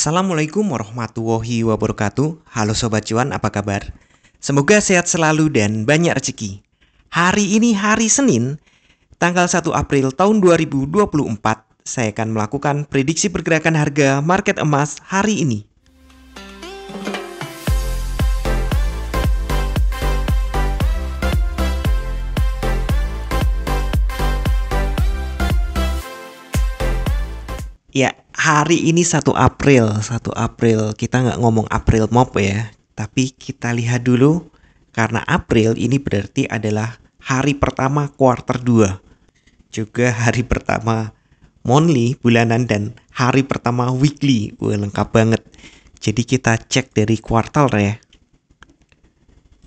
Assalamualaikum warahmatullahi wabarakatuh. Halo Sobat Cuan, apa kabar? Semoga sehat selalu dan banyak rezeki. Hari ini hari Senin, tanggal 1 April tahun 2024, saya akan melakukan prediksi pergerakan harga market emas hari ini. Ya, hari ini 1 April. 1 April kita nggak ngomong April Mop ya. Tapi kita lihat dulu, karena April ini berarti adalah hari pertama kuarter 2. Juga hari pertama monthly, bulanan, dan hari pertama weekly. Wah, lengkap banget. Jadi kita cek dari kuartal ya.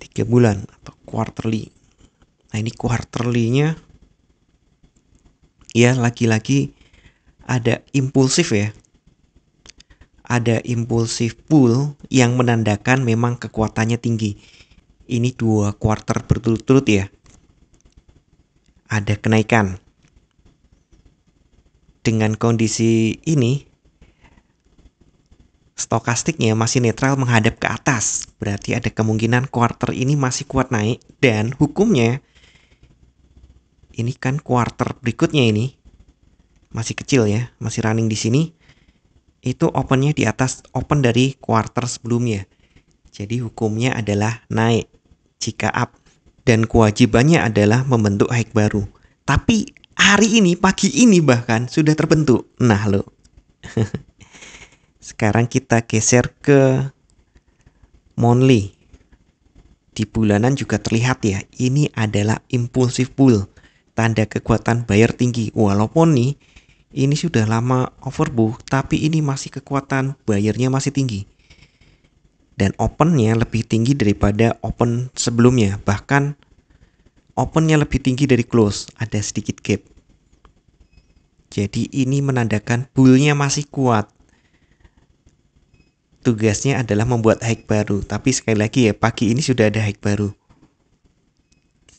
3 bulan atau quarterly. Nah, ini quarterly-nya ya lagi-lagi ada impulsif ya. Ada impulsif pull yang menandakan memang kekuatannya tinggi. Ini 2 kuarter berturut-turut ya. Ada kenaikan. Dengan kondisi ini, stokastiknya masih netral menghadap ke atas. Berarti ada kemungkinan kuarter ini masih kuat naik. Dan hukumnya, ini kan kuarter berikutnya ini masih kecil ya, masih running di sini. Itu opennya di atas open dari kuarter sebelumnya. Jadi hukumnya adalah naik jika up, dan kewajibannya adalah membentuk high baru. Tapi hari ini, pagi ini bahkan sudah terbentuk. Nah lo. Sekarang kita geser ke monthly. Di bulanan juga terlihat ya, ini adalah impulsif pull, tanda kekuatan buyer tinggi. Walaupun nih ini sudah lama overbought, tapi ini masih kekuatan buyernya masih tinggi. Dan opennya lebih tinggi daripada open sebelumnya. Bahkan opennya lebih tinggi dari close, ada sedikit gap. Jadi ini menandakan bullnya masih kuat. Tugasnya adalah membuat high baru. Tapi sekali lagi ya, pagi ini sudah ada high baru.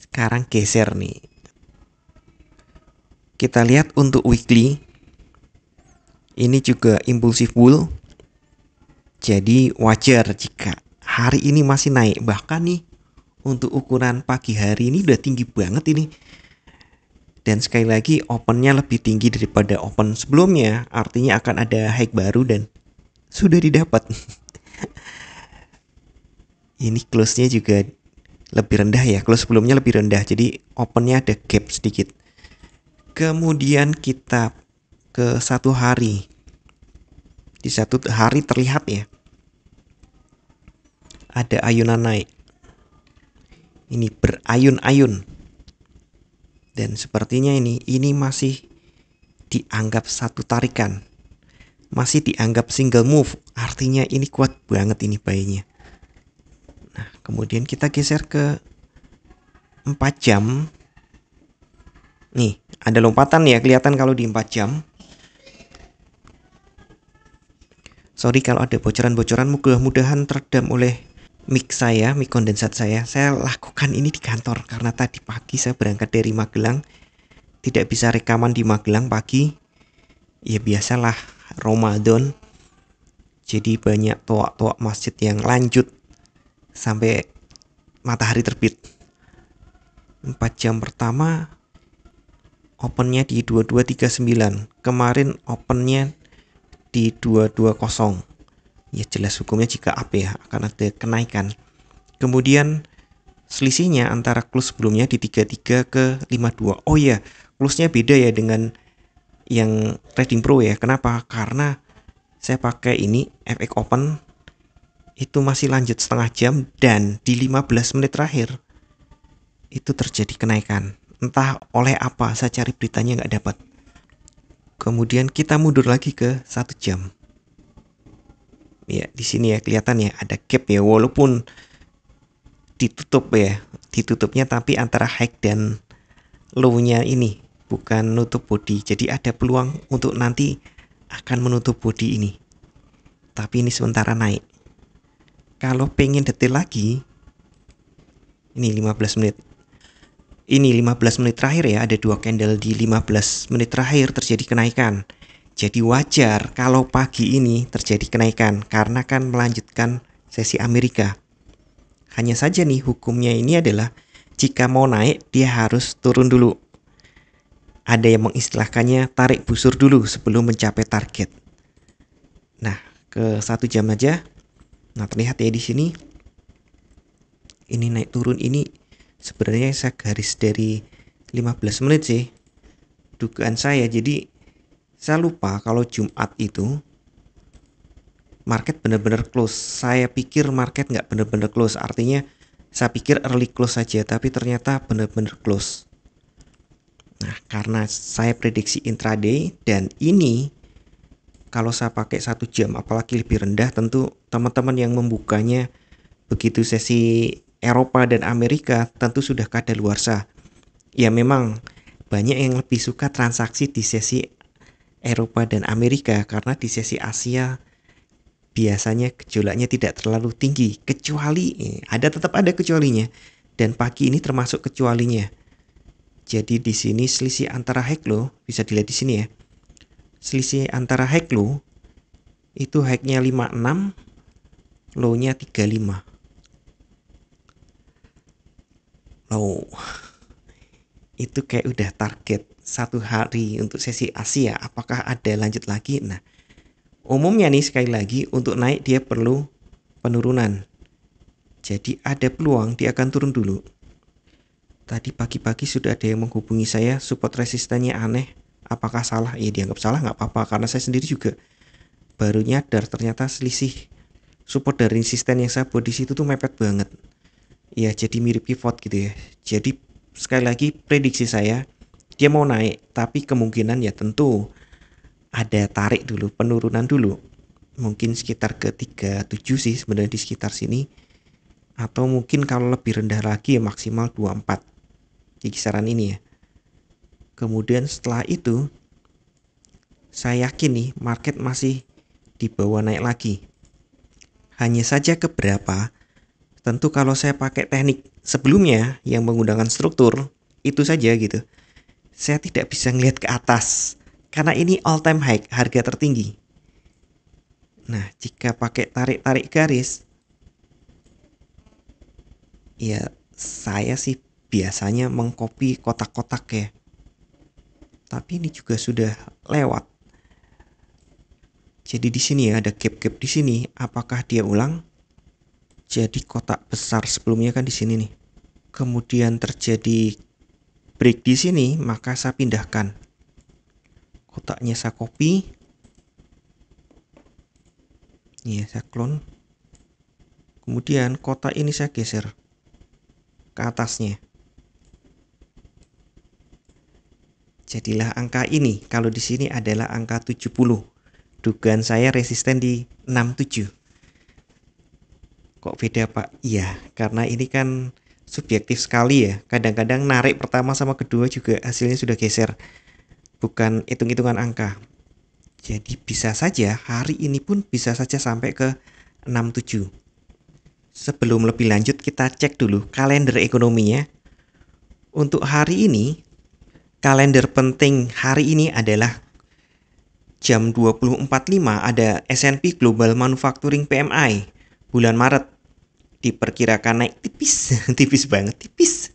Sekarang geser nih. Kita lihat untuk weekly. Ini juga impulsif bull. Jadi wajar jika hari ini masih naik. Bahkan nih untuk ukuran pagi hari ini udah tinggi banget ini. Dan sekali lagi opennya lebih tinggi daripada open sebelumnya. Artinya akan ada high baru dan sudah didapat. Ini close-nya juga lebih rendah ya. Close sebelumnya lebih rendah. Jadi opennya ada gap sedikit. Kemudian kita ke 1 hari. Di 1 hari terlihat ya, ada ayunan naik. Ini berayun-ayun. Dan sepertinya ini masih dianggap satu tarikan. Masih dianggap single move. Artinya ini kuat banget ini buy-nya. Nah, kemudian kita geser ke 4 jam. Nih, ada lompatan ya, kelihatan kalau di 4 jam. Sorry kalau ada bocoran-bocoran, mudah-mudahan teredam oleh mic saya, mic kondensat saya. Saya lakukan ini di kantor karena tadi pagi saya berangkat dari Magelang. Tidak bisa rekaman di Magelang pagi. Ya biasalah, Ramadan. Jadi banyak toa-toa masjid yang lanjut sampai matahari terbit. 4 jam pertama opennya di 2239. Kemarin opennya di 220. Ya jelas hukumnya jika up ya akan ada kenaikan. Kemudian selisihnya antara close sebelumnya di 33 ke 52. Oh ya, close-nya beda ya dengan yang Trading Pro ya. Kenapa? Karena saya pakai ini FX Open itu masih lanjut setengah jam dan di 15 menit terakhir itu terjadi kenaikan. Entah oleh apa, saya cari beritanya nggak dapat. Kemudian kita mundur lagi ke 1 jam. Ya, di sini ya kelihatan ya ada gap ya, walaupun ditutup ya. Ditutupnya tapi antara high dan low-nya ini, bukan nutup body. Jadi ada peluang untuk nanti akan menutup body ini. Tapi ini sementara naik. Kalau pengen detail lagi, ini 15 menit. Ini 15 menit terakhir ya, ada 2 candle di 15 menit terakhir terjadi kenaikan. Jadi wajar kalau pagi ini terjadi kenaikan karena kan melanjutkan sesi Amerika. Hanya saja nih hukumnya ini adalah jika mau naik dia harus turun dulu. Ada yang mengistilahkannya tarik busur dulu sebelum mencapai target. Nah, ke 1 jam aja. Nah, terlihat ya di sini. Ini naik turun ini sebenarnya saya garis dari 15 menit sih. Dugaan saya. Jadi saya lupa kalau Jumat itu market benar-benar close. Saya pikir market nggak benar-benar close. Artinya saya pikir early close saja, tapi ternyata benar-benar close. Nah, karena saya prediksi intraday dan ini kalau saya pakai 1 jam, apalagi lebih rendah, tentu teman-teman yang membukanya begitu sesi Eropa dan Amerika tentu sudah kadaluarsa. Ya memang banyak yang lebih suka transaksi di sesi Eropa dan Amerika karena di sesi Asia biasanya gejolaknya tidak terlalu tinggi, kecuali tetap ada kecualinya, dan pagi ini termasuk kecualinya. Jadi di sini selisih antara high low bisa dilihat di sini ya. Selisih antara high low itu high-nya 56, low-nya 35. Low itu kayak udah target 1 hari untuk sesi Asia. Apakah ada lanjut lagi? Nah, umumnya nih sekali lagi untuk naik dia perlu penurunan. Jadi ada peluang dia akan turun dulu. Tadi pagi-pagi sudah ada yang menghubungi saya, support resistannya aneh. Apakah salah? Ya dianggap salah nggak apa-apa karena saya sendiri juga baru nyadar ternyata selisih support dari resisten yang saya buat di situ tuh mepet banget. Ya jadi mirip pivot gitu ya. Jadi sekali lagi prediksi saya dia mau naik, tapi kemungkinan ya tentu ada tarik dulu, penurunan dulu. Mungkin sekitar ke 37 sih sebenarnya di sekitar sini. Atau mungkin kalau lebih rendah lagi ya maksimal 24 di kisaran ini ya. Kemudian setelah itu saya yakin nih market masih di bawah naik lagi. Hanya saja keberapa, tentu kalau saya pakai teknik sebelumnya yang menggunakan struktur, itu saja gitu. Saya tidak bisa ngelihat ke atas karena ini all time high, harga tertinggi. Nah, jika pakai tarik-tarik garis, ya saya sih biasanya mengcopy kotak-kotak ya. Tapi ini juga sudah lewat. Jadi di sini ya ada gap-gap di sini. Apakah dia ulang? Jadi kotak besar sebelumnya kan di sini nih. Kemudian terjadi break di sini, maka saya pindahkan. Kotaknya saya copy. Iya, saya clone. Kemudian kotak ini saya geser ke atasnya. Jadilah angka ini. Kalau di sini adalah angka 70. Dugaan saya resisten di 67. Kok beda Pak? Iya, karena ini kan subjektif sekali ya. Kadang-kadang narik pertama sama kedua juga hasilnya sudah geser. Bukan hitung-hitungan angka. Jadi bisa saja hari ini pun bisa saja sampai ke 67. Sebelum lebih lanjut kita cek dulu kalender ekonominya. Untuk hari ini, kalender penting hari ini adalah jam 20.45 ada S&P Global Manufacturing PMI bulan Maret diperkirakan naik tipis, tipis banget, tipis.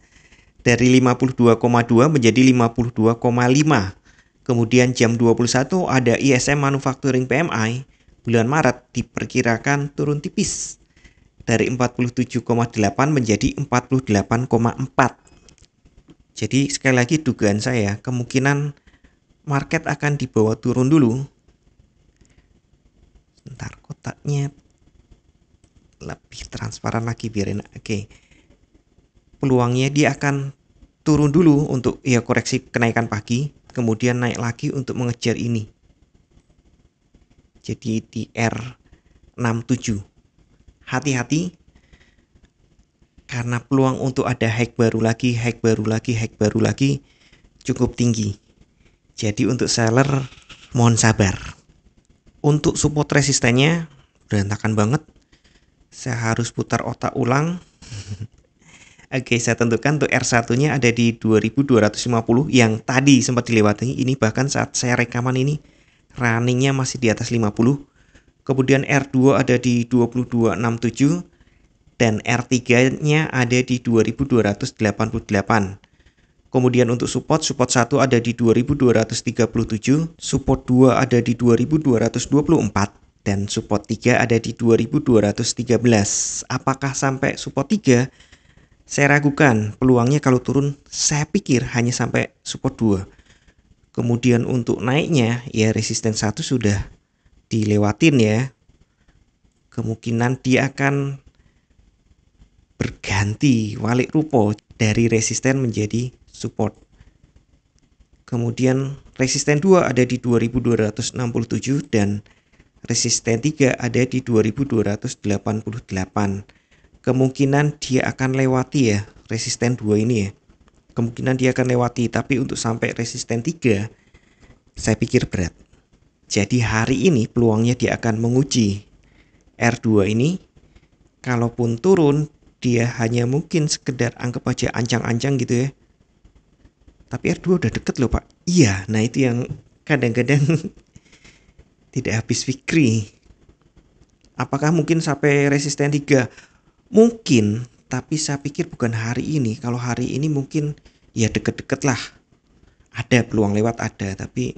Dari 52,2 menjadi 52,5. Kemudian jam 21 ada ISM Manufacturing PMI bulan Maret diperkirakan turun tipis. Dari 47,8 menjadi 48,4. Jadi sekali lagi dugaan saya kemungkinan market akan dibawa turun dulu. Sebentar, kotaknya lebih transparan lagi biar enak. Oke. Peluangnya dia akan turun dulu untuk ya koreksi kenaikan pagi, kemudian naik lagi untuk mengejar ini. Jadi di R67. Hati-hati karena peluang untuk ada high baru lagi cukup tinggi. Jadi untuk seller mohon sabar. Untuk support resistennya berantakan banget. Saya harus putar otak ulang. Oke, saya tentukan untuk R1-nya ada di 2250 yang tadi sempat dilewati. Ini bahkan saat saya rekaman ini runningnya masih di atas 50. Kemudian R2 ada di 2267 dan R3-nya ada di 2288. Kemudian untuk support 1 ada di 2237, support 2 ada di 2224 dan support 3 ada di 2213. Apakah sampai support 3? Saya ragukan, peluangnya kalau turun saya pikir hanya sampai support 2. Kemudian untuk naiknya ya resisten 1 sudah dilewatin ya. Kemungkinan dia akan berganti walik rupo dari resisten menjadi support. Kemudian resisten 2 ada di 2267 dan resisten 3 ada di 2288. Kemungkinan dia akan lewati ya resisten 2 ini ya. Kemungkinan dia akan lewati, tapi untuk sampai resisten 3 saya pikir berat. Jadi hari ini peluangnya dia akan menguji R2 ini. Kalaupun turun dia hanya mungkin sekedar anggap aja ancang-ancang gitu ya. Tapi R2 udah deket loh Pak. Iya, nah itu yang kadang-kadang tidak habis fikri. Apakah mungkin sampai resisten 3? Mungkin, tapi saya pikir bukan hari ini. Kalau hari ini mungkin ya deket-deket lah. Ada peluang lewat ada, tapi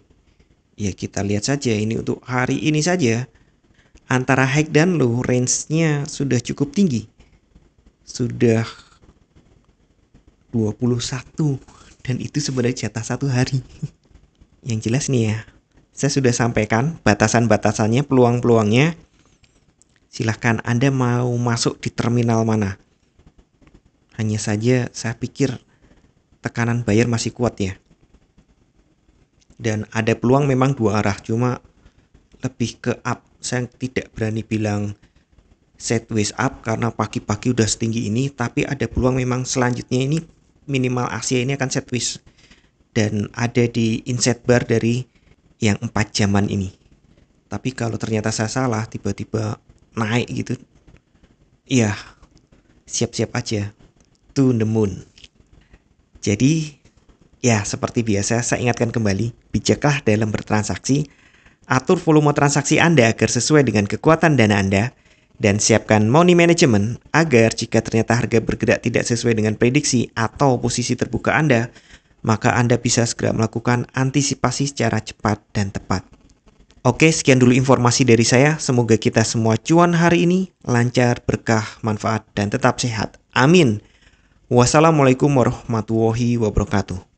ya kita lihat saja ini untuk hari ini saja. Antara high dan low range-nya sudah cukup tinggi. Sudah 21 dan itu sebenarnya jatah 1 hari. Yang jelas nih ya, saya sudah sampaikan batasan-batasannya, peluang-peluangnya. Silahkan Anda mau masuk di terminal mana. Hanya saja saya pikir tekanan buyer masih kuat ya. Dan ada peluang memang dua arah, cuma lebih ke up. Saya tidak berani bilang sideways up karena pagi-pagi udah setinggi ini, tapi ada peluang memang selanjutnya ini minimal Asia ini akan sideways dan ada di inset bar dari yang 4 jaman ini. Tapi kalau ternyata saya salah tiba-tiba naik gitu, ya siap-siap aja to the moon. Jadi ya seperti biasa saya ingatkan kembali, bijaklah dalam bertransaksi, atur volume transaksi Anda agar sesuai dengan kekuatan dana Anda, dan siapkan money management agar jika ternyata harga bergerak tidak sesuai dengan prediksi atau posisi terbuka Anda, maka Anda bisa segera melakukan antisipasi secara cepat dan tepat. Oke, sekian dulu informasi dari saya. Semoga kita semua cuan hari ini lancar, berkah, manfaat, dan tetap sehat. Amin. Wassalamualaikum warahmatullahi wabarakatuh.